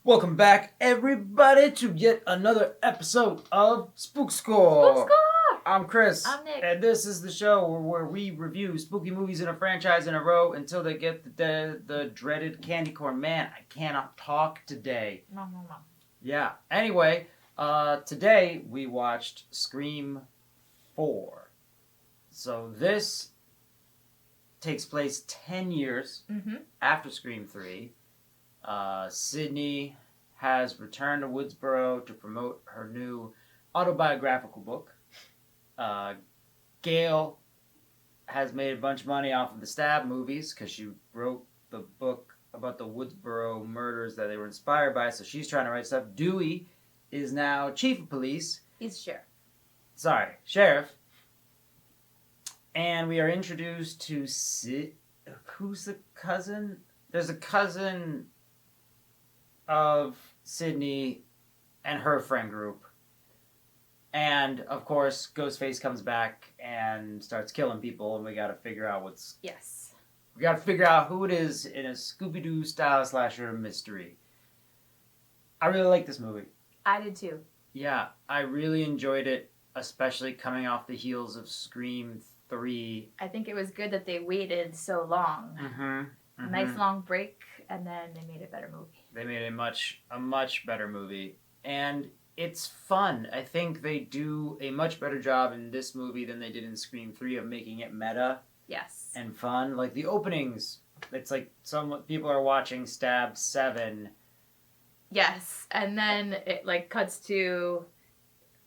Welcome back, everybody, to yet another episode of Spook Score. Spook Score! I'm Chris. I'm Nick. And this is the show where we review spooky movies in a franchise in a row until they get the dreaded candy corn. Man, I cannot talk today. No. Yeah. Anyway, today we watched Scream 4. So this takes place 10 years after Scream 3. Sydney has returned to Woodsboro to promote her new autobiographical book. Gail has made a bunch of money off of the Stab movies because she wrote the book about the Woodsboro murders that they were inspired by, so she's trying to write stuff. Dewey is now chief of police. He's sheriff. Sheriff. And we are introduced to who's the cousin? There's a cousin of Sydney and her friend group. And, of course, Ghostface comes back and starts killing people, and we gotta figure out We gotta figure out who it is in a Scooby-Doo style slasher mystery. I really like this movie. I did too. Yeah, I really enjoyed it, especially coming off the heels of Scream 3. I think it was good that they waited so long. A nice long break, and then they made a better movie. They made a much better movie. And it's fun. I think they do a much better job in this movie than they did in Scream 3 of making it meta. Yes. And fun. Like the openings, it's like some people are watching Stab 7. Yes, and then it cuts to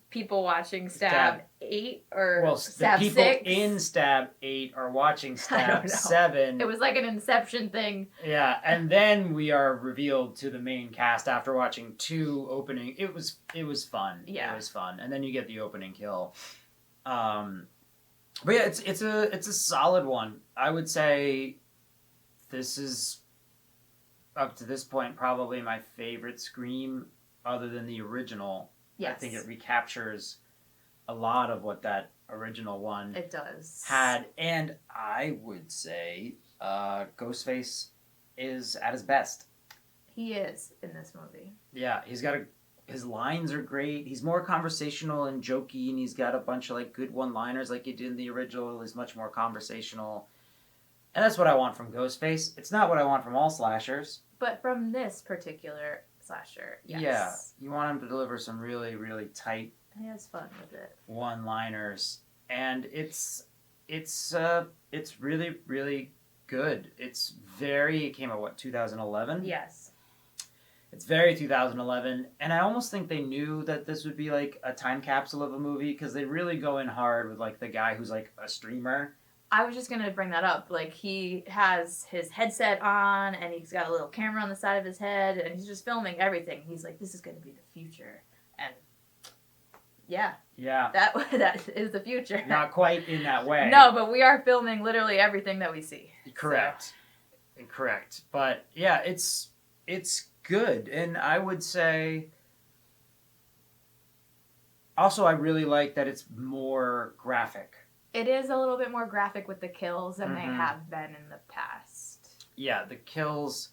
people watching Stab 8 or Stab 6. The people in Stab 8 are watching Stab 7. It was like an Inception thing. Yeah, and then we are revealed to the main cast after watching 2 opening. It was fun. Yeah. It was fun. And then you get the opening kill. But yeah, it's a solid one. I would say this is up to this point probably my favorite Scream other than the original. Yes. I think it recaptures a lot of what that original one had. And I would say Ghostface is at his best. He is in this movie. Yeah, his lines are great. He's more conversational and jokey, and he's got a bunch of good one-liners like he did in the original. He's much more conversational. And that's what I want from Ghostface. It's not what I want from all slashers. But from this particular slasher, yes. Yeah, you want him to deliver some really, really tight. He has fun with it. One-liners, and it's really, really good. It came out 2011? Yes. It's very 2011, and I almost think they knew that this would be a time capsule of a movie because they really go in hard with the guy who's a streamer. I was just going to bring that up. He has his headset on, and he's got a little camera on the side of his head, and he's just filming everything. He's like, this is going to be the future. And yeah. That is the future. Not quite in that way. No, but we are filming literally everything that we see. Correct. So. Correct. But yeah, it's good. And I would say also I really like that it's more graphic. It is a little bit more graphic with the kills than they have been in the past. Yeah, the kills,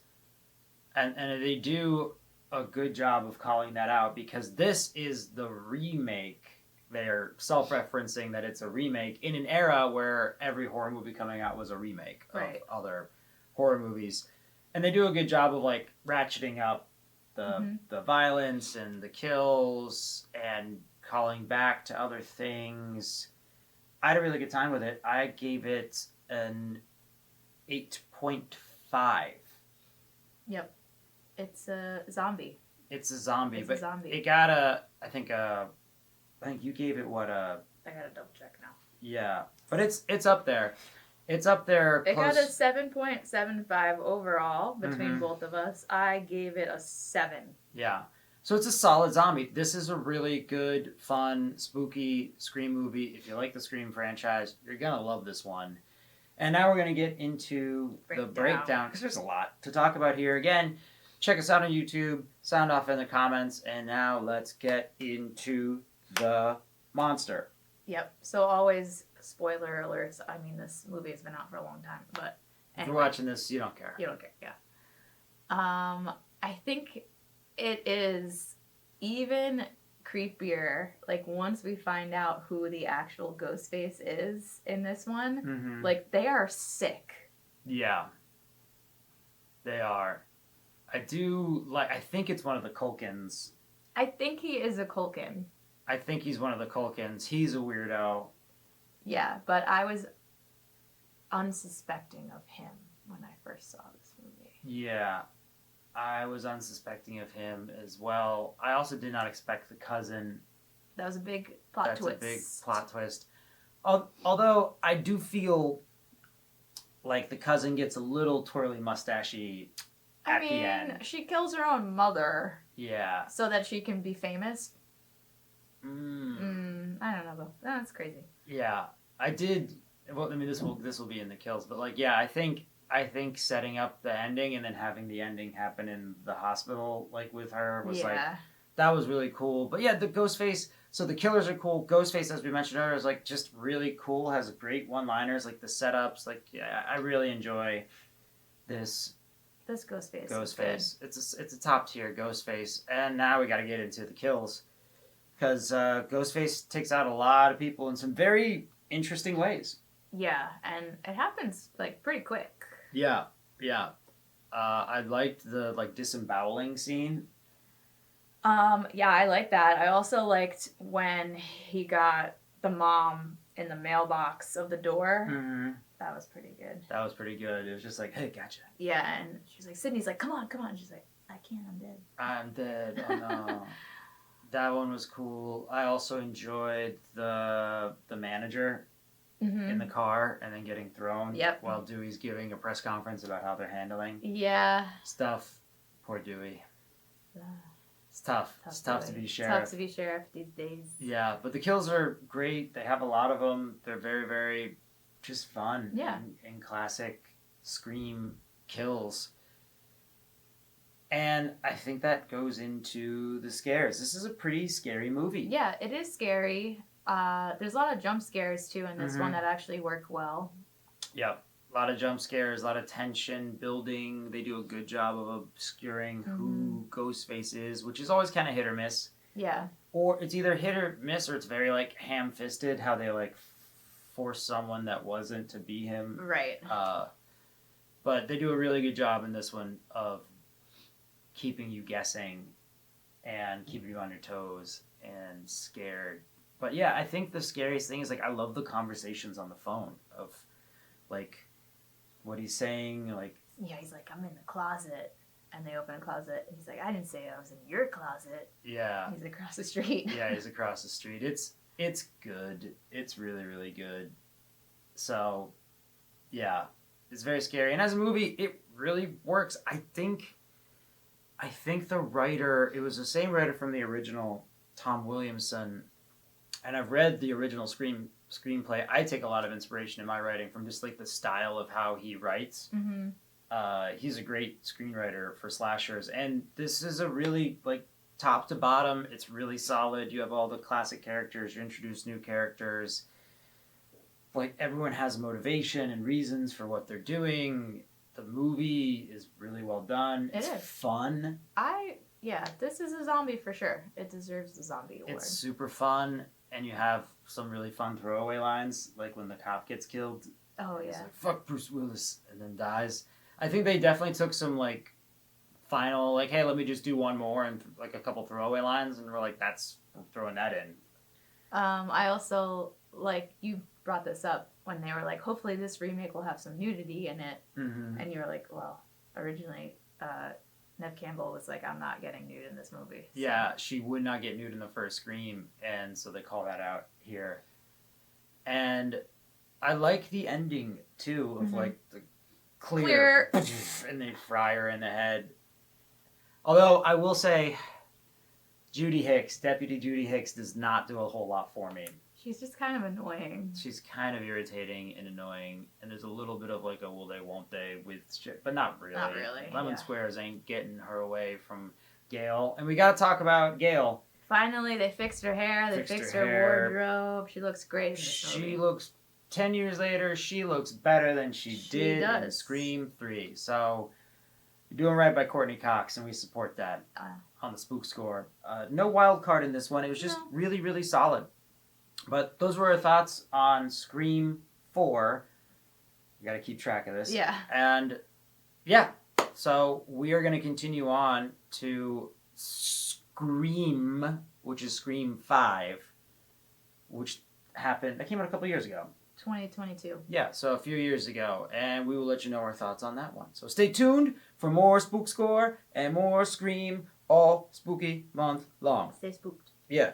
and they do a good job of calling that out because this is the remake. They're self-referencing that it's a remake in an era where every horror movie coming out was a remake of other horror movies. And they do a good job of ratcheting up the violence and the kills and calling back to other things. I had a really good time with it. I gave it an 8.5. Yep. It's a zombie. It's a zombie. It's a zombie. It got I think you gave it what I gotta double check now. Yeah. But it's up there. It's up there. It got a 7.75 overall between both of us. I gave it a 7. Yeah. So it's a solid zombie. This is a really good, fun, spooky Scream movie. If you like the Scream franchise, you're going to love this one. And now we're going to get into the breakdown, because there's a lot to talk about here. Again, check us out on YouTube, sound off in the comments, and now let's get into the monster. Yep. So always, spoiler alerts. I mean, this movie has been out for a long time, but anyway, if you're watching this, you don't care. You don't care, yeah. I think It is even creepier. Like once we find out who the actual Ghostface is in this one, Mm-hmm. like they are sick. Yeah, they are. I do like. I think it's one of the Culkins. I think he is a Culkin. I think he's one of the Culkins. He's a weirdo. Yeah, but I was unsuspecting of him when I first saw this movie. Yeah, I was unsuspecting of him as well. I also did not expect the cousin. That was a big plot twist. That's a big plot twist. Although I do feel like the cousin gets a little twirly mustachy at the end. She kills her own mother. Yeah. So that she can be famous. I don't know though. That's crazy. Yeah, I did. Well, I mean, this will be in the kills, but like, yeah, I think setting up the ending and then having the ending happen in the hospital, like with her, was like that was really cool. But yeah, the Ghostface. So the killers are cool. Ghostface, as we mentioned earlier, is like just really cool. Has great one-liners, like the setups. Like, yeah, I really enjoy this. This Ghostface. Ghostface. It's a top tier Ghostface, and now we got to get into the kills because Ghostface takes out a lot of people in some very interesting ways. Yeah, and it happens like pretty quick. Yeah. I liked the like disemboweling scene. Yeah, I like that. I also liked when he got the mom in the mailbox of the door. Mm-hmm. That was pretty good. That was pretty good. It was just like, hey, gotcha. Yeah, and she's like, Sydney's like, come on. And she's like, I can't, I'm dead. I'm dead. Oh no. That one was cool. I also enjoyed the manager in the car and then getting thrown while Dewey's giving a press conference about how they're handling stuff. Poor Dewey. It's tough. It's tough to be sheriff. Tough to be sheriff these days. Yeah, but the kills are great. They have a lot of them. They're very, very just fun. Yeah. And classic Scream kills. And I think that goes into the scares. This is a pretty scary movie. Yeah, it is scary. There's a lot of jump scares too in this one that actually work well. Yep. A lot of jump scares, a lot of tension building. They do a good job of obscuring who Ghostface is, which is always kind of hit or miss. Yeah. Or it's either hit or miss, or it's very like ham-fisted how they like force someone that wasn't to be him. Right. But they do a really good job in this one of keeping you guessing and keeping you on your toes and scared. But yeah, I think the scariest thing is like I love the conversations on the phone of like what he's saying, like he's like, I'm in the closet, and they open a closet, and he's like, I didn't say I was in your closet. Yeah. He's across the street. Yeah, he's across the street. It's good. It's really, really good. So, yeah, it's very scary. And as a movie, it really works. I think the writer, it was the same writer from the original, Tom Williamson, and I've read the original screenplay. I take a lot of inspiration in my writing from just like the style of how he writes. Mm-hmm. He's a great screenwriter for slashers, and this is a really like top to bottom. It's really solid. You have all the classic characters. You introduce new characters. Like everyone has motivation and reasons for what they're doing. The movie is really well done. It's fun. This is a zombie for sure. It deserves the zombie award. It's super fun. And you have some really fun throwaway lines, like when the cop gets killed. Oh, yeah. He's like, fuck Bruce Willis, and then dies. I think they definitely took some, like, final, like, hey, let me just do one more, and, like, a couple throwaway lines, and we're like, we're throwing that in. I also, like, you brought this up when they were like, hopefully this remake will have some nudity in it. Mm-hmm. And you were like, well, originally, Neve Campbell was like, I'm not getting nude in this movie. So. Yeah, she would not get nude in the first Scream, and so they call that out here. And I like the ending, too, of like the clear and they fry her in the head. Although, I will say, Deputy Judy Hicks does not do a whole lot for me. She's just kind of annoying. She's kind of irritating and annoying, and there's a little bit of like a will they, won't they with shit, but not really. Not really. Lemon Squares ain't getting her away from Gail, and we gotta talk about Gail. Finally, they fixed her hair. They fixed her wardrobe. She looks great in this movie. She looks 10 years later. She looks better than she did in Scream 3. So you're doing right by Courtney Cox, and we support that on the Spook Score. No wild card in this one. It was just really, really solid. But those were our thoughts on Scream 4. You got to keep track of this. Yeah. And yeah, so we are going to continue on to Scream, which is Scream 5, which that came out a couple years ago. 2022. Yeah, so a few years ago, and we will let you know our thoughts on that one. So stay tuned for more Spook Score and more Scream all spooky month long. Stay spooked. Yeah.